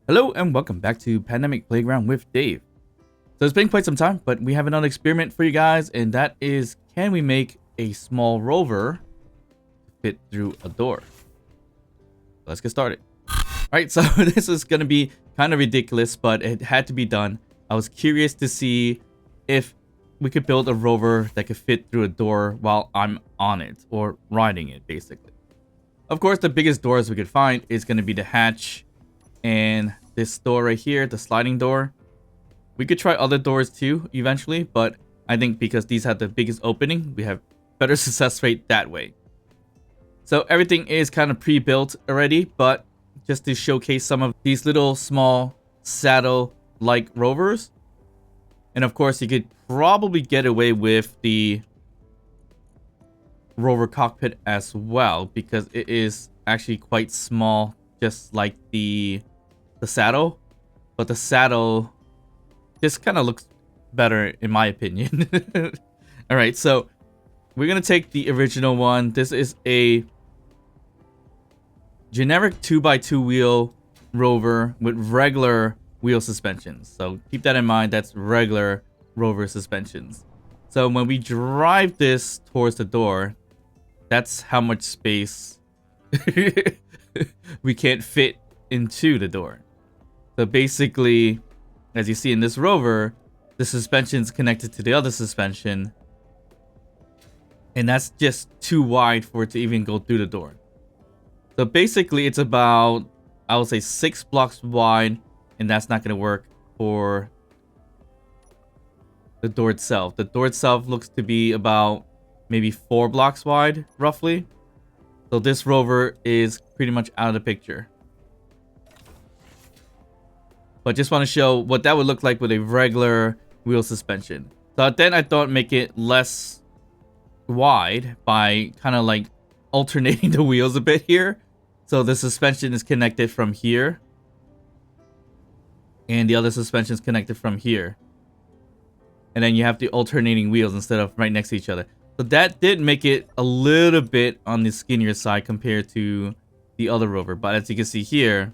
Hello and welcome back to Pandemic Playground with Dave. So it's been quite some time, but we have another experiment for you guys, and that is, can we make a small rover fit through a door? Let's get started. Alright, so this is going to be kind of ridiculous, but it had to be done. I was curious to see if we could build a rover that could fit through a door while I'm on it, or riding it, basically. Of course, the biggest doors we could find is going to be the hatch and this door right here, the sliding door. We could try other doors too eventually, but I think because these have the biggest opening, we have better success rate that way. So everything is kind of pre-built already, but just to showcase some of these little small saddle-like rovers. And of course, you could probably get away with the rover cockpit as well, because it is actually quite small, just like the saddle. But the saddle just kind of looks better in my opinion. All right, so we're gonna take the original one. This is a generic 2x2 wheel rover with regular wheel suspensions. So keep that in mind. That's regular rover suspensions. So when we drive this towards the door, that's how much space we can't fit into the door. So basically, as you see in this rover, the suspension is connected to the other suspension, and that's just too wide for it to even go through the door. So basically, it's about, I would say, 6 blocks wide, and that's not going to work for the door itself. The door itself looks to be about maybe 4 blocks wide, roughly. So this rover is pretty much out of the picture. But just want to show what that would look like with a regular wheel suspension. So then I thought make it less wide by kind of like alternating the wheels a bit here. So the suspension is connected from here, and the other suspension is connected from here. And then you have the alternating wheels instead of right next to each other. So that did make it a little bit on the skinnier side compared to the other rover. But as you can see here,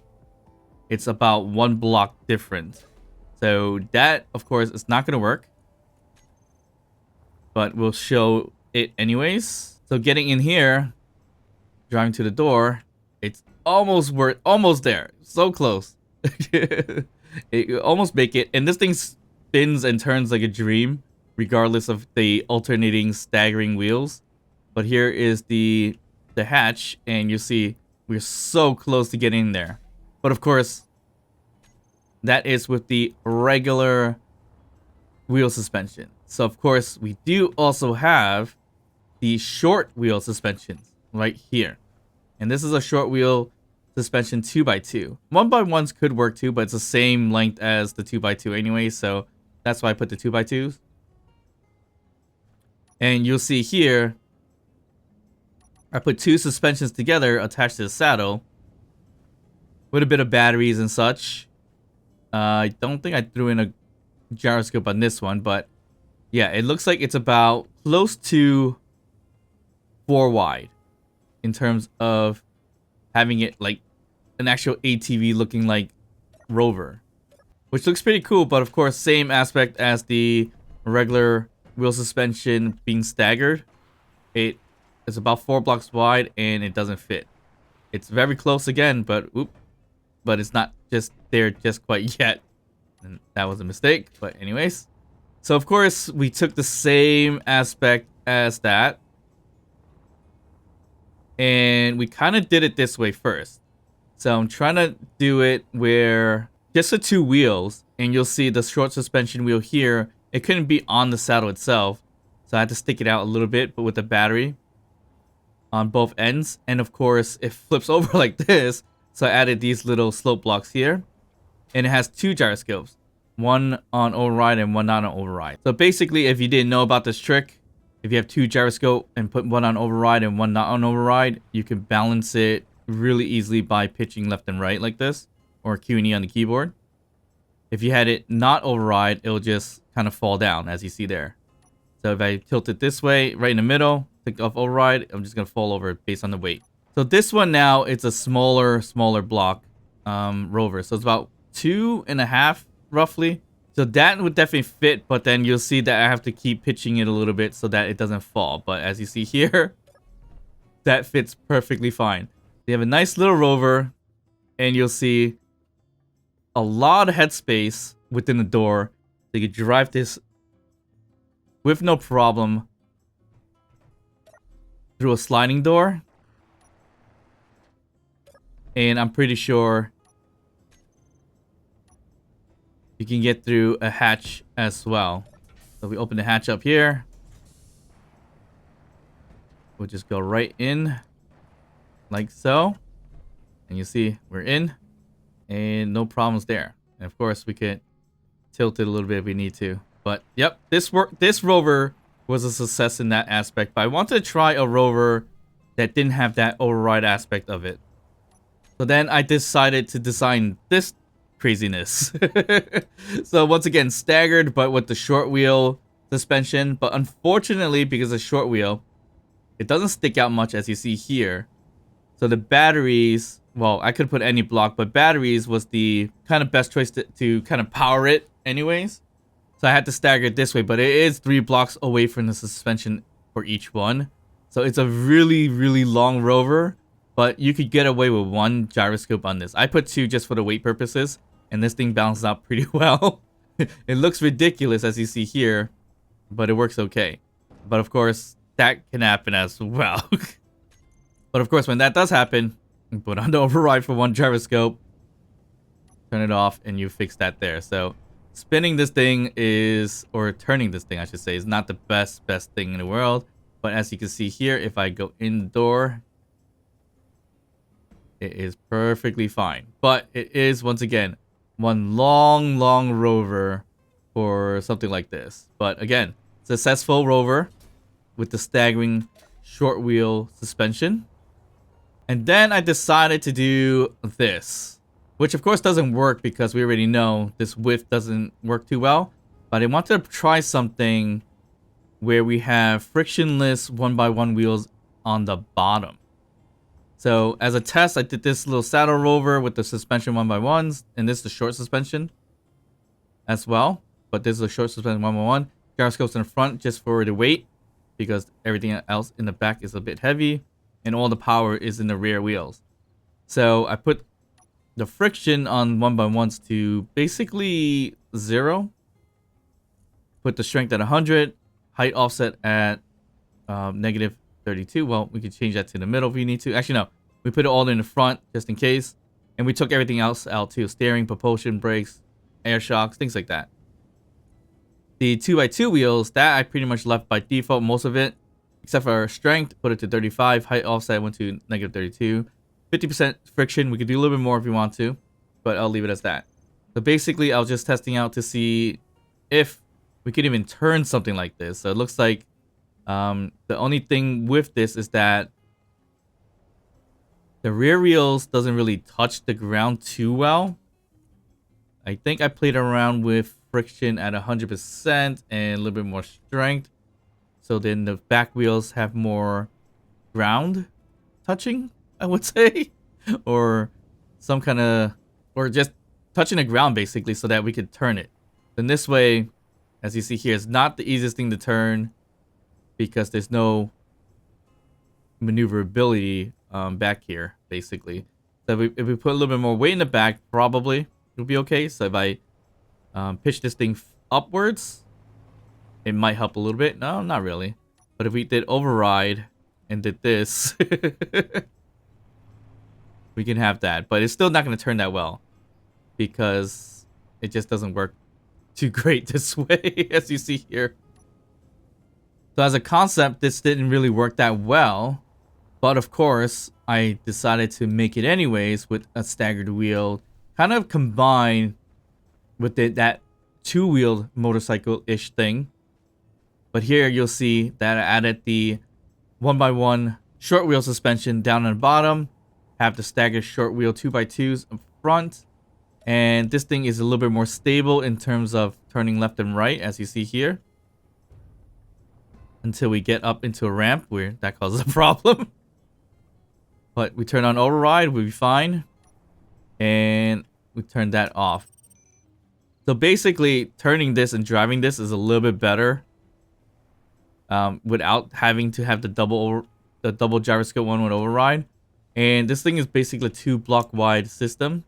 it's about 1 block different. So that, of course, is not going to work. But we'll show it anyways. So getting in here, driving to the door, it's almost there. So close. It almost make it. And this thing spins and turns like a dream, regardless of the alternating staggering wheels. But here is the hatch, and you see we're so close to getting in there. But of course, that is with the regular wheel suspension. So of course, we do also have the short wheel suspensions right here. And this is a short wheel suspension 2x2. 1x1s could work too, but it's the same length as the 2x2 anyway, so that's why I put the 2x2s. And you'll see here, I put 2 suspensions together attached to the saddle with a bit of batteries and such. I don't think I threw in a gyroscope on this one, but yeah, it looks like it's about close to 4 wide in terms of having it like an actual ATV looking like rover, which looks pretty cool. But of course, same aspect as the regular wheel suspension being staggered. It is about 4 blocks wide and it doesn't fit. It's very close again, but it's not just there just quite yet. And that was a mistake, but anyways. So of course, we took the same aspect as that, and we kind of did it this way first. So I'm trying to do it where just the 2 wheels, and you'll see the short suspension wheel here, it couldn't be on the saddle itself, so I had to stick it out a little bit, but with the battery on both ends. And of course, it flips over like this, so I added these little slope blocks here, and it has 2 gyroscopes, one on override and one not on override. So basically, if you didn't know about this trick, if you have 2 gyroscope and put one on override and one not on override, you can balance it really easily by pitching left and right like this, or Q&E on the keyboard. If you had it not override, it'll just kind of fall down, as you see there. So if I tilt it this way, right in the middle, take off override, I'm just going to fall over based on the weight. So this one now, it's a smaller block rover. So it's about 2.5 roughly. So that would definitely fit, but then you'll see that I have to keep pitching it a little bit so that it doesn't fall. But as you see here, that fits perfectly fine. You have a nice little rover, and you'll see a lot of headspace within the door. So you can drive this with no problem through a sliding door. And I'm pretty sure you can get through a hatch as well. So we open the hatch up here. We'll just go right in like so. And you see we're in and no problems there. And of course we could tilt it a little bit if we need to. But yep, this rover was a success in that aspect. But I wanted to try a rover that didn't have that override aspect of it. So then I decided to design this craziness. So once again, staggered, but with the short wheel suspension. But unfortunately, because of short wheel, it doesn't stick out much as you see here. So the batteries, well, I could put any block, but batteries was the kind of best choice to kind of power it anyways. So I had to stagger it this way, but it is 3 blocks away from the suspension for each one. So it's a really, really long rover, but you could get away with 1 gyroscope on this. I put 2 just for the weight purposes, and this thing balances out pretty well. It looks ridiculous as you see here, but it works okay. But of course, that can happen as well. But of course, when that does happen, you put on the override for 1 gyroscope, turn it off, and you fix that there. So spinning this thing is, or turning this thing I should say, is not the best thing in the world. But as you can see here, if I go in the door, it is perfectly fine. But it is, once again, one long rover for something like this. But again, successful rover with the staggering short wheel suspension. And then I decided to do this, which of course doesn't work because we already know this width doesn't work too well. But I wanted to try something where we have frictionless 1x1 wheels on the bottom. So as a test, I did this little saddle rover with the suspension 1x1s, and this is the short suspension as well. But this is a short suspension 1x1. Gyroscopes in the front just for the weight, because everything else in the back is a bit heavy, and all the power is in the rear wheels. So I put the friction on 1x1s to basically 0. Put the strength at 100, height offset at negative 32. Well, we could change that to the middle if we need to. Actually, no. We put it all in the front just in case. And we took everything else out too. Steering, propulsion, brakes, air shocks, things like that. The 2x2 wheels, that I pretty much left by default, most of it. Except for strength, put it to 35. Height offset went to negative 32. 50% friction. We could do a little bit more if we want to. But I'll leave it as that. So basically, I was just testing out to see if we could even turn something like this. So it looks like the only thing with this is that the rear wheels doesn't really touch the ground too well. I think I played around with friction at 100% and a little bit more strength. So then the back wheels have more ground touching, I would say. Or some kind of, or just touching the ground basically so that we could turn it. Then this way, as you see here, it's not the easiest thing to turn because there's no maneuverability back here, basically. So if we put a little bit more weight in the back, probably it'll be okay. So if I pitch this thing upwards, it might help a little bit. No, not really. But if we did override and did this, we can have that. But it's still not going to turn that well because it just doesn't work too great this way, as you see here. So as a concept, this didn't really work that well. But of course, I decided to make it anyways with a staggered wheel, kind of combined with that 2-wheeled motorcycle-ish thing. But here you'll see that I added the 1x1 short wheel suspension down on the bottom, have the staggered short wheel 2x2s up front, and this thing is a little bit more stable in terms of turning left and right, as you see here. Until we get up into a ramp where that causes a problem. But we turn on override, we'll be fine. And we turn that off. So basically, turning this and driving this is a little bit better, without having to have the double gyroscope one with override. And this thing is basically a 2-block wide system.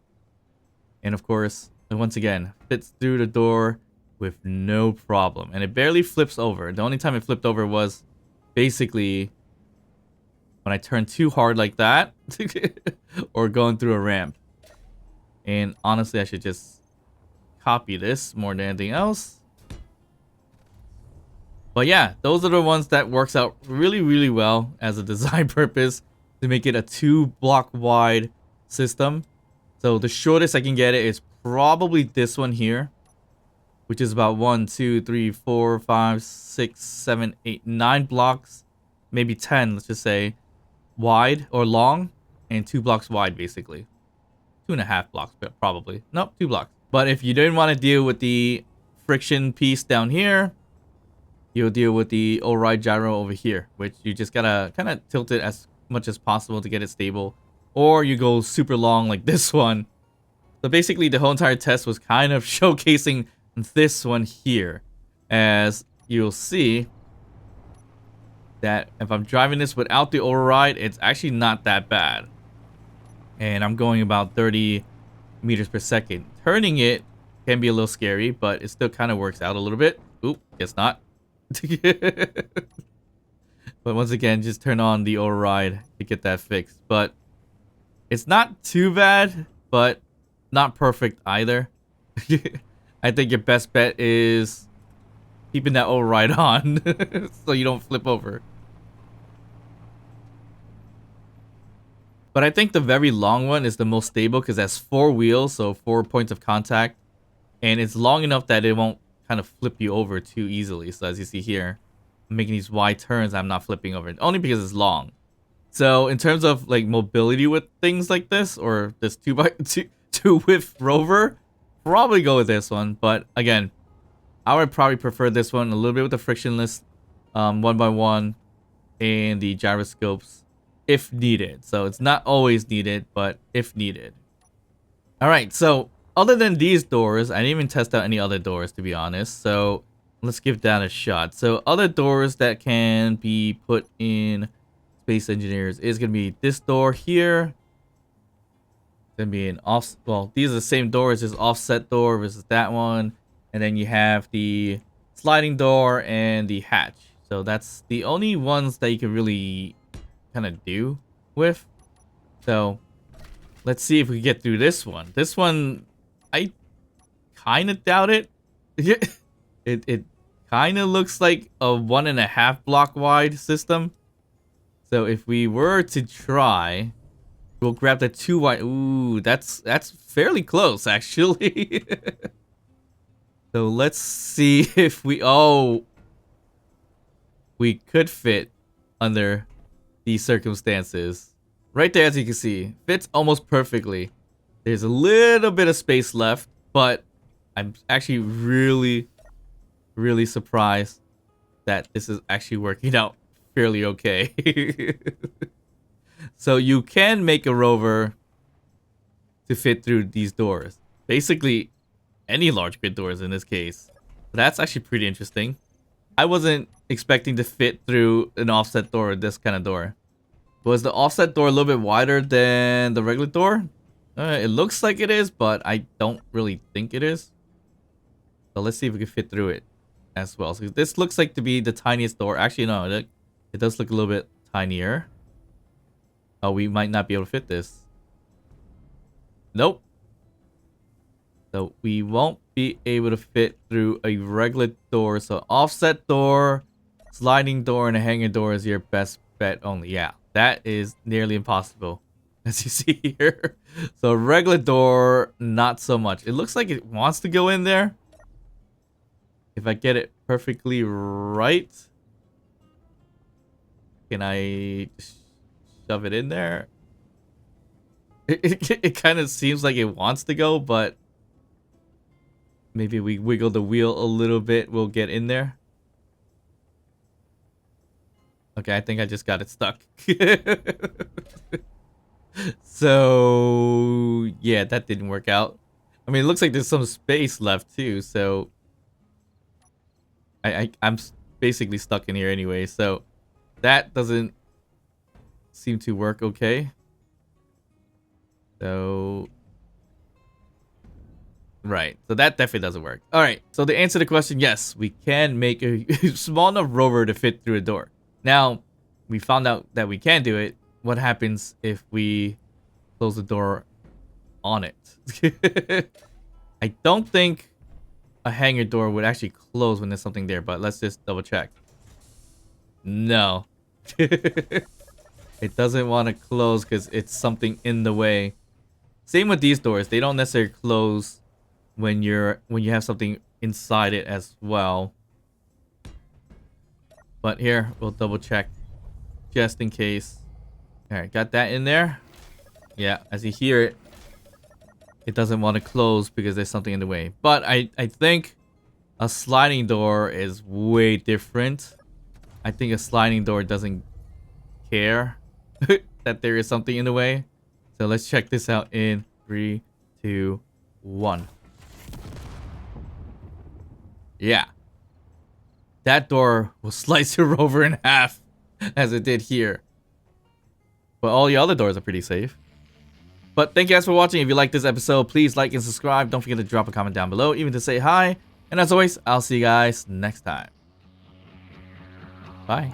And of course, once again, fits through the door with no problem. And it barely flips over. The only time it flipped over was basically when I turned too hard like that or going through a ramp. And honestly, I should just copy this more than anything else. But yeah, those are the ones that works out really, really well as a design purpose to make it a 2-block wide system. So the shortest I can get it is probably this one here, which is about 1, 2, 3, 4, 5, 6, 7, 8, 9 blocks, maybe 10, let's just say, wide or long, and 2 blocks wide basically. 2.5 blocks, probably. Nope, 2 blocks. But if you didn't want to deal with the friction piece down here, you'll deal with the override gyro over here, which you just gotta kind of tilt it as much as possible to get it stable. Or you go super long like this one. So basically the whole entire test was kind of showcasing this one here. As you'll see that if I'm driving this without the override, it's actually not that bad. And I'm going about 30 meters per second. Turning it can be a little scary, but it still kind of works out a little bit. Oop, guess not. But once again, just turn on the override to get that fixed. But it's not too bad, but not perfect either. I think your best bet is keeping that override on so you don't flip over. But I think the very long one is the most stable because it has 4 wheels, so 4 points of contact. And it's long enough that it won't kind of flip you over too easily. So as you see here, I'm making these wide turns, I'm not flipping over. Only because it's long. So in terms of like mobility with things like this, or this 2x2 width rover, probably go with this one. But again, I would probably prefer this one a little bit with the frictionless 1x1 and the gyroscopes if needed. So it's not always needed, but if needed. All right, so other than these doors, I didn't even test out any other doors, to be honest. So let's give that a shot. So other doors that can be put in Space Engineers is going to be this door here. It's going to be an off... Well, these are the same doors. There's offset door versus that one. And then you have the sliding door and the hatch. So that's the only ones that you can really kind of do with. So let's see if we get through this one. This one, I kind of doubt it. It kind of looks like a 1.5 block wide system. So if we were to try, we'll grab the 2 wide. Ooh, that's fairly close actually. So let's see if we could fit under these circumstances. Right there, as you can see, fits almost perfectly. There's a little bit of space left, but I'm actually really, really surprised that this is actually working out fairly okay. So you can make a rover to fit through these doors. Basically, any large grid doors in this case. That's actually pretty interesting. I wasn't expecting to fit through an offset door or this kind of door. Was the offset door a little bit wider than the regular door? It looks like it is, but I don't really think it is. So let's see if we can fit through it as well. So this looks like to be the tiniest door. Actually, no, it does look a little bit tinier. Oh, we might not be able to fit this. Nope. So we won't be able to fit through a regular door. So offset door, sliding door, and a hanger door is your best bet only. Yeah, that is nearly impossible, as you see here. So regular door, not so much. It looks like it wants to go in there. If I get it perfectly right, can I shove it in there? It kind of seems like it wants to go, but maybe we wiggle the wheel a little bit, we'll get in there. Okay, I think I just got it stuck. So, yeah, that didn't work out. I mean, it looks like there's some space left too, so I'm basically stuck in here anyway, so that doesn't seem to work okay. So right, so that definitely doesn't work. All right, so to answer the question, yes, we can make a small enough rover to fit through a door. Now, we found out that we can do it. What happens if we close the door on it? I don't think a hangar door would actually close when there's something there, but let's just double check. No. It doesn't want to close because it's something in the way. Same with these doors. They don't necessarily close when you have something inside it as well. But here, we'll double check just in case. Alright, got that in there. Yeah, as you hear it, it doesn't want to close because there's something in the way. But I think a sliding door is way different. I think a sliding door doesn't care that there is something in the way. So let's check this out in 3, 2, 1. Yeah. That door will slice your rover in half as it did here. But all the other doors are pretty safe. But thank you guys for watching. If you like this episode, please like and subscribe. Don't forget to drop a comment down below, even to say hi. And as always, I'll see you guys next time. Bye.